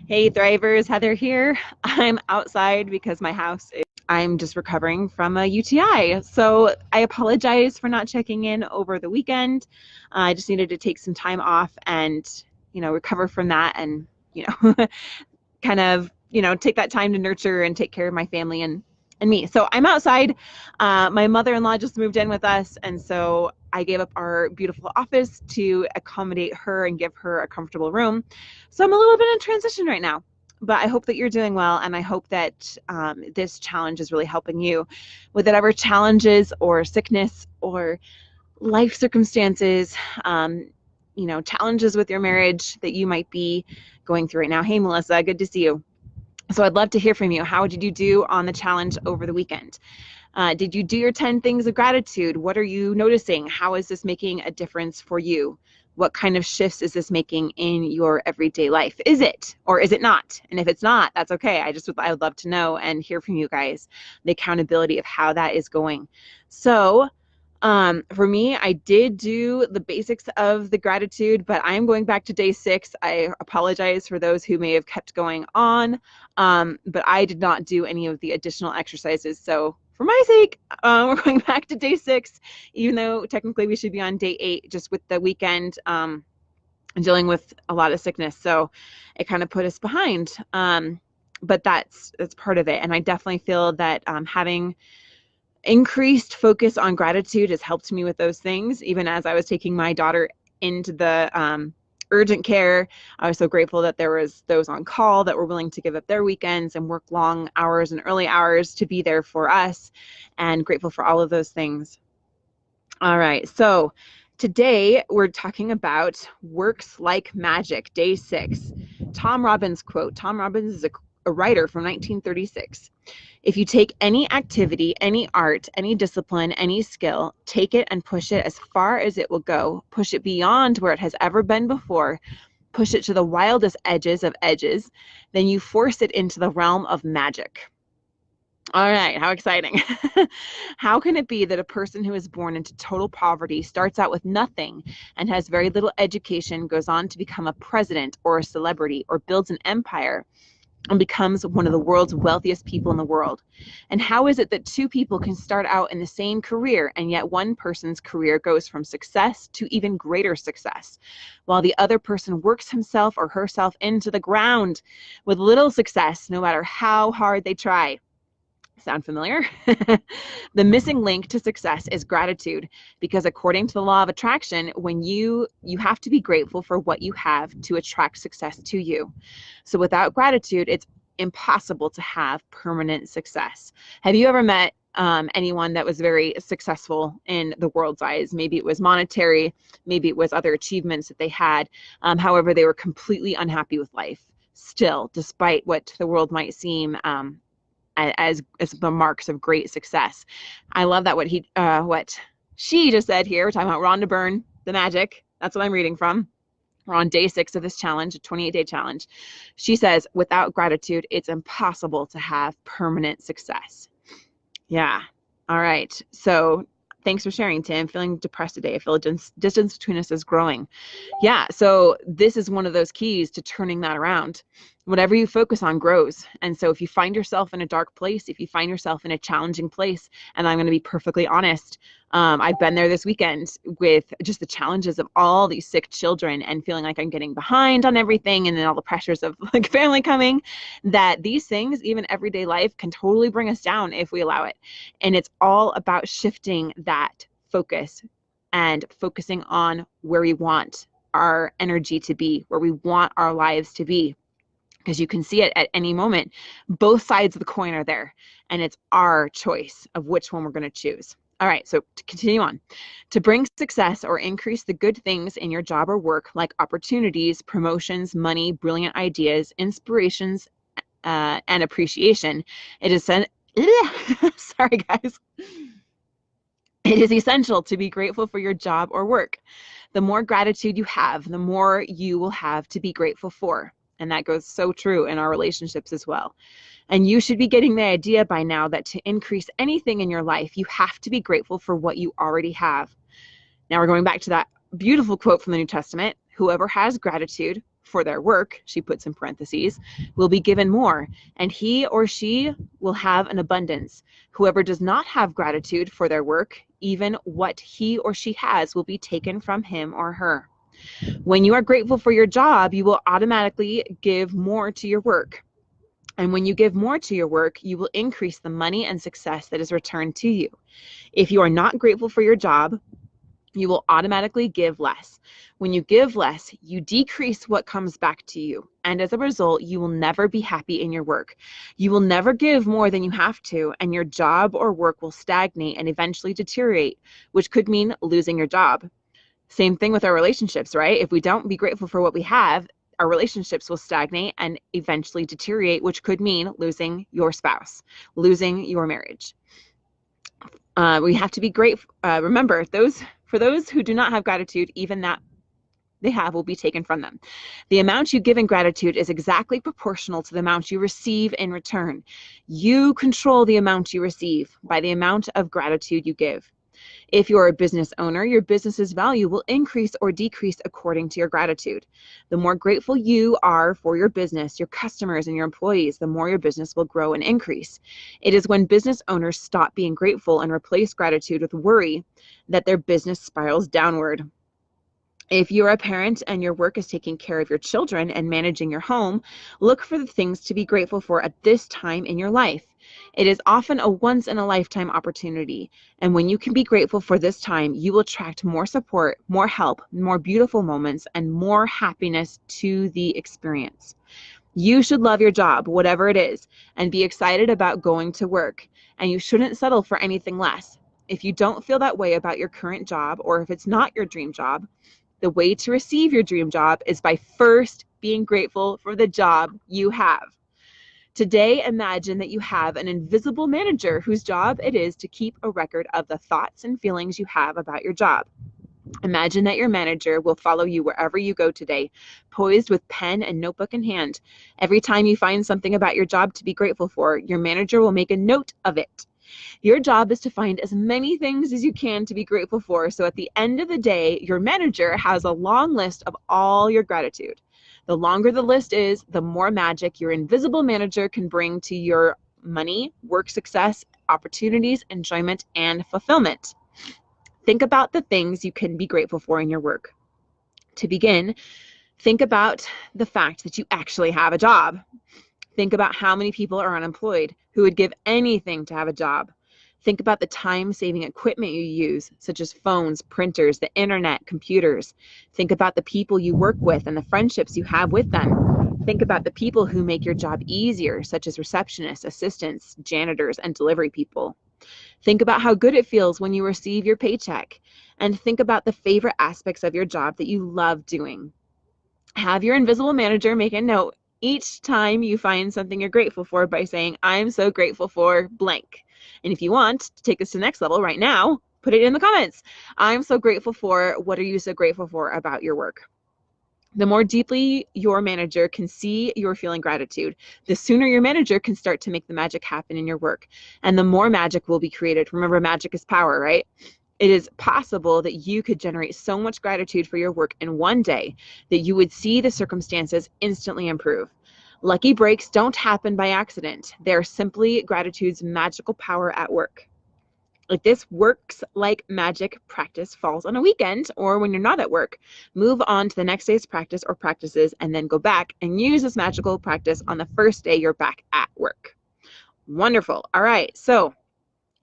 Hey Thrivers, Heather here. I'm outside because I'm just recovering from a UTI. So I apologize for not checking in over the weekend. I just needed to take some time off and, recover from that and, kind of, take that time to nurture and take care of my family and me. So I'm outside. My mother-in-law just moved in with us, and so I gave up our beautiful office to accommodate her and give her a comfortable room. So I'm a little bit in transition right now, but I hope that you're doing well, and I hope that this challenge is really helping you with whatever challenges or sickness or life circumstances, challenges with your marriage that you might be going through right now. Hey, Melissa, good to see you. So I'd love to hear from you. How did you do on the challenge over the weekend? Did you do your 10 things of gratitude? What are you noticing? How is this making a difference for you? What kind of shifts is this making in your everyday life? Is it or is it not? And if it's not, that's okay. I would love to know and hear from you guys the accountability of how that is going. So for me, I did do the basics of the gratitude, but I'm going back to day 6. I apologize for those who may have kept going on, but I did not do any of the additional exercises. So for my sake, we're going back to day 6, even though technically we should be on day 8, just with the weekend dealing with a lot of sickness. So it kind of put us behind. But that's part of it. And I definitely feel that having increased focus on gratitude has helped me with those things. Even as I was taking my daughter into the urgent care, I was so grateful that there was those on call that were willing to give up their weekends and work long hours and early hours to be there for us, and grateful for all of those things. All right, so today we're talking about works like magic, day 6. Tom Robbins quote. Tom Robbins is a writer from 1936. If you take any activity, any art, any discipline, any skill, take it and push it as far as it will go, push it beyond where it has ever been before, push it to the wildest edges of edges, then you force it into the realm of magic. All right, how exciting. How can it be that a person who is born into total poverty starts out with nothing and has very little education, goes on to become a president or a celebrity or builds an empire and becomes one of the world's wealthiest people in the world? And how is it that two people can start out in the same career and yet one person's career goes from success to even greater success, while the other person works himself or herself into the ground with little success, no matter how hard they try? Sound familiar? The missing link to success is gratitude, because according to the law of attraction, when you have to be grateful for what you have to attract success to you. So without gratitude, it's impossible to have permanent success. Have you ever met anyone that was very successful in the world's eyes? Maybe it was monetary, maybe it was other achievements that they had. However, they were completely unhappy with life still, despite what the world might seem as the marks of great success. I love that what she just said here. We're talking about Rhonda Byrne, the magic. That's what I'm reading from. We're on day 6 of this challenge, a 28-day challenge. She says, without gratitude, it's impossible to have permanent success. Yeah. All right. So thanks for sharing, Tim. Feeling depressed today. I feel a distance between us is growing. Yeah. So this is one of those keys to turning that around. Whatever you focus on grows. And so if you find yourself in a dark place, if you find yourself in a challenging place, and I'm going to be perfectly honest, I've been there this weekend with just the challenges of all these sick children and feeling like I'm getting behind on everything, and then all the pressures of like family coming, that these things, even everyday life, can totally bring us down if we allow it. And it's all about shifting that focus and focusing on where we want our energy to be, where we want our lives to be. Because you can see it at any moment. Both sides of the coin are there, and it's our choice of which one we're going to choose. All right, so to continue on. To bring success or increase the good things in your job or work, like opportunities, promotions, money, brilliant ideas, inspirations, and appreciation, it is sorry guys. It is essential to be grateful for your job or work. The more gratitude you have, the more you will have to be grateful for. And that goes so true in our relationships as well. And you should be getting the idea by now that to increase anything in your life, you have to be grateful for what you already have. Now we're going back to that beautiful quote from the New Testament. Whoever has gratitude for their work, she puts in parentheses, will be given more, and he or she will have an abundance. Whoever does not have gratitude for their work, even what he or she has will be taken from him or her. When you are grateful for your job, you will automatically give more to your work. And when you give more to your work, you will increase the money and success that is returned to you. If you are not grateful for your job, you will automatically give less. When you give less, you decrease what comes back to you. And as a result, you will never be happy in your work. You will never give more than you have to, and your job or work will stagnate and eventually deteriorate, which could mean losing your job. Same thing with our relationships, right? If we don't be grateful for what we have, our relationships will stagnate and eventually deteriorate, which could mean losing your spouse, losing your marriage. We have to be grateful. Remember, for those who do not have gratitude, even that they have will be taken from them. The amount you give in gratitude is exactly proportional to the amount you receive in return. You control the amount you receive by the amount of gratitude you give. If you're a business owner, your business's value will increase or decrease according to your gratitude. The more grateful you are for your business, your customers, and your employees, the more your business will grow and increase. It is when business owners stop being grateful and replace gratitude with worry that their business spirals downward. If you're a parent and your work is taking care of your children and managing your home, look for the things to be grateful for at this time in your life. It is often a once-in-a-lifetime opportunity, and when you can be grateful for this time, you will attract more support, more help, more beautiful moments, and more happiness to the experience. You should love your job, whatever it is, and be excited about going to work, and you shouldn't settle for anything less. If you don't feel that way about your current job, or if it's not your dream job, the way to receive your dream job is by first being grateful for the job you have. Today, imagine that you have an invisible manager whose job it is to keep a record of the thoughts and feelings you have about your job. Imagine that your manager will follow you wherever you go today, poised with pen and notebook in hand. Every time you find something about your job to be grateful for, your manager will make a note of it. Your job is to find as many things as you can to be grateful for, so at the end of the day, your manager has a long list of all your gratitude. The longer the list is, the more magic your invisible manager can bring to your money, work success, opportunities, enjoyment, and fulfillment. Think about the things you can be grateful for in your work. To begin, think about the fact that you actually have a job. Think about how many people are unemployed who would give anything to have a job. Think about the time-saving equipment you use, such as phones, printers, the internet, computers. Think about the people you work with and the friendships you have with them. Think about the people who make your job easier, such as receptionists, assistants, janitors, and delivery people. Think about how good it feels when you receive your paycheck. And think about the favorite aspects of your job that you love doing. Have your invisible manager make a note each time you find something you're grateful for by saying, I'm so grateful for blank. And if you want to take this to the next level right now, put it in the comments. I'm so grateful for, what are you so grateful for about your work? The more deeply your manager can see you're feeling gratitude, the sooner your manager can start to make the magic happen in your work. And the more magic will be created. Remember, magic is power, right? It is possible that you could generate so much gratitude for your work in one day that you would see the circumstances instantly improve. Lucky breaks don't happen by accident. They're simply gratitude's magical power at work. If this works like magic, practice falls on a weekend or when you're not at work. Move on to the next day's practice or practices and then go back and use this magical practice on the first day you're back at work. Wonderful. All right. So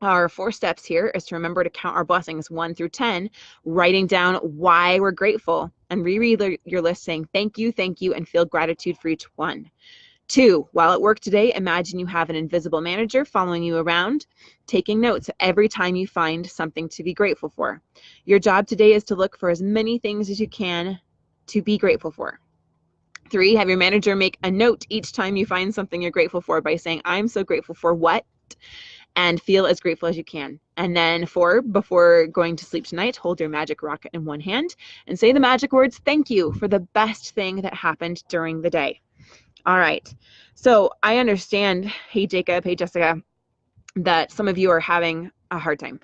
our 4 steps here is to remember to count our blessings 1 through 10, writing down why we're grateful, and reread your list saying thank you, and feel gratitude for each one. 2, while at work today, imagine you have an invisible manager following you around, taking notes every time you find something to be grateful for. Your job today is to look for as many things as you can to be grateful for. 3, have your manager make a note each time you find something you're grateful for by saying, I'm so grateful for what? And feel as grateful as you can. And then 4, before going to sleep tonight, hold your magic rock in one hand and say the magic words, thank you, for the best thing that happened during the day. All right. So I understand, hey Jacob, hey Jessica, that some of you are having a hard time.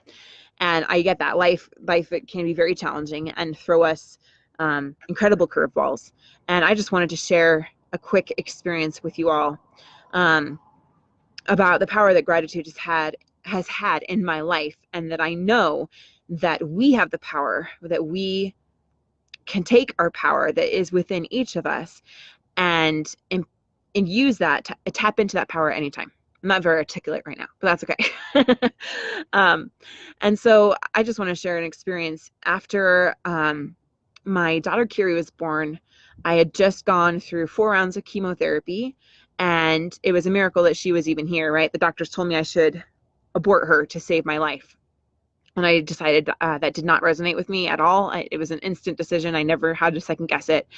And I get that. Life it can be very challenging and throw us incredible curveballs. And I just wanted to share a quick experience with you all about the power that gratitude has had in my life, and that I know that we have the power, that we can take our power that is within each of us and use that to tap into that power anytime. I'm not very articulate right now, but that's okay. And so I just want to share an experience. After my daughter Kiri was born, I had just gone through 4 rounds of chemotherapy, and it was a miracle that she was even here, right? The doctors told me I should abort her to save my life. And I decided that did not resonate with me at all. It was an instant decision. I never had to second guess it,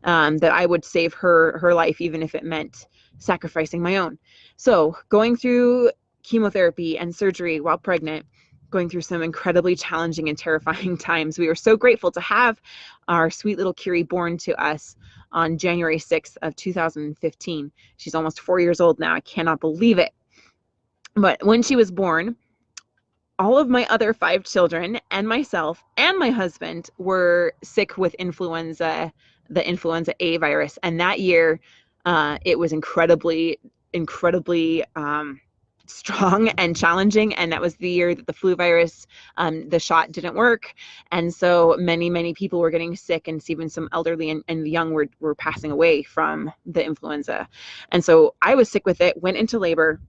that I would save her life, even if it meant sacrificing my own. So going through chemotherapy and surgery while pregnant, going through some incredibly challenging and terrifying times, we were so grateful to have our sweet little Kiri born to us on January 6th of 2015. She's almost 4 years old now. I cannot believe it. But when she was born, all of my other 5 children and myself and my husband were sick with influenza, the influenza A virus. And that year, it was incredibly strong and challenging. And that was the year that the flu virus, the shot didn't work. And so many people were getting sick, and even some elderly and young were passing away from the influenza. And so I was sick with it, went into labor,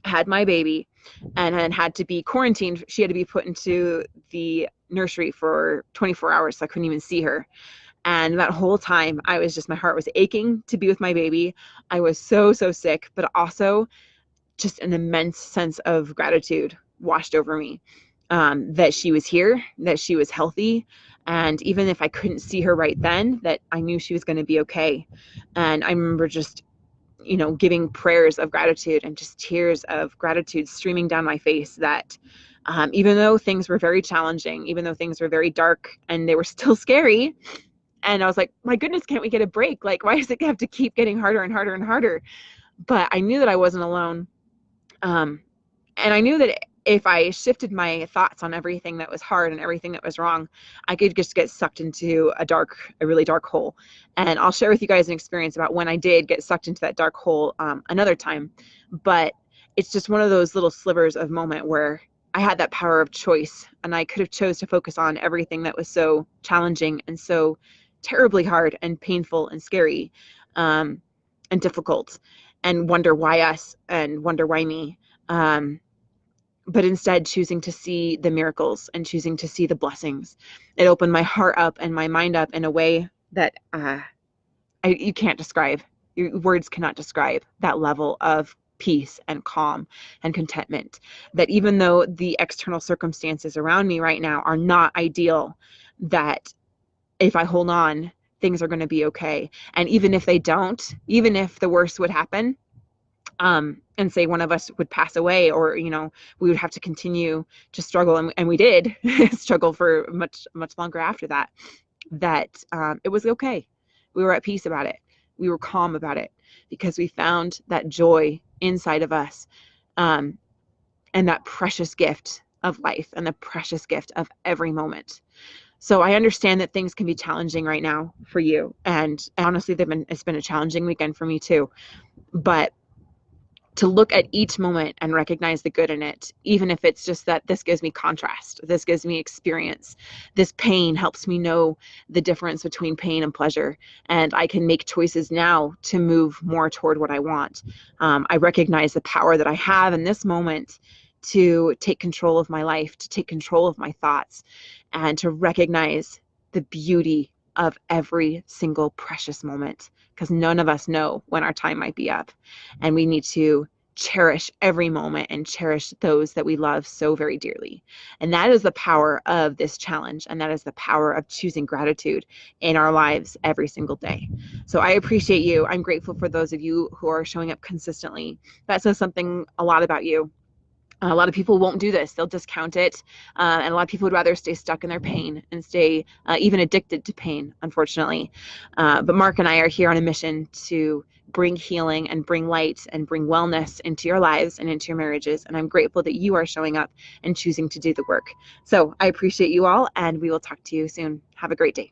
had my baby, and then had to be quarantined. She had to be put into the nursery for 24 hours, so I couldn't even see her. And that whole time, my heart was aching to be with my baby. I was so sick, but also just an immense sense of gratitude washed over me, that she was here, that she was healthy. And even if I couldn't see her right then, that I knew she was going to be okay. And I remember just giving prayers of gratitude and just tears of gratitude streaming down my face, that even though things were very challenging, even though things were very dark and they were still scary, and I was like, my goodness, can't we get a break? Like, why does it have to keep getting harder and harder and harder? But I knew that I wasn't alone. And I knew that if I shifted my thoughts on everything that was hard and everything that was wrong, I could just get sucked into a really dark hole. And I'll share with you guys an experience about when I did get sucked into that dark hole another time. But it's just one of those little slivers of moment where I had that power of choice, and I could have chose to focus on everything that was so challenging and so terribly hard and painful and scary, and difficult, and wonder why us and wonder why me. But instead choosing to see the miracles and choosing to see the blessings. It opened my heart up and my mind up in a way that you can't describe. Your words cannot describe that level of peace and calm and contentment. That even though the external circumstances around me right now are not ideal, that if I hold on, things are going to be okay. And even if they don't, even if the worst would happen, and say one of us would pass away, or we would have to continue to struggle, and we did struggle for much longer after that, it was okay. We were at peace about it. We were calm about it, because we found that joy inside of us, and that precious gift of life and the precious gift of every moment. So I understand that things can be challenging right now for you, and honestly, it's been a challenging weekend for me too. But to look at each moment and recognize the good in it, even if it's just that this gives me contrast, this gives me experience, this pain helps me know the difference between pain and pleasure, and I can make choices now to move more toward what I want. I recognize the power that I have in this moment to take control of my life, to take control of my thoughts, and to recognize the beauty of every single precious moment, because none of us know when our time might be up, and we need to cherish every moment and cherish those that we love so very dearly. And that is the power of this challenge, and that is the power of choosing gratitude in our lives every single day. So I appreciate you. I'm grateful for those of you who are showing up consistently. That says something a lot about you. A lot of people won't do this. They'll discount it. And a lot of people would rather stay stuck in their pain and stay even addicted to pain, unfortunately. But Mark and I are here on a mission to bring healing and bring light and bring wellness into your lives and into your marriages. And I'm grateful that you are showing up and choosing to do the work. So I appreciate you all, and we will talk to you soon. Have a great day.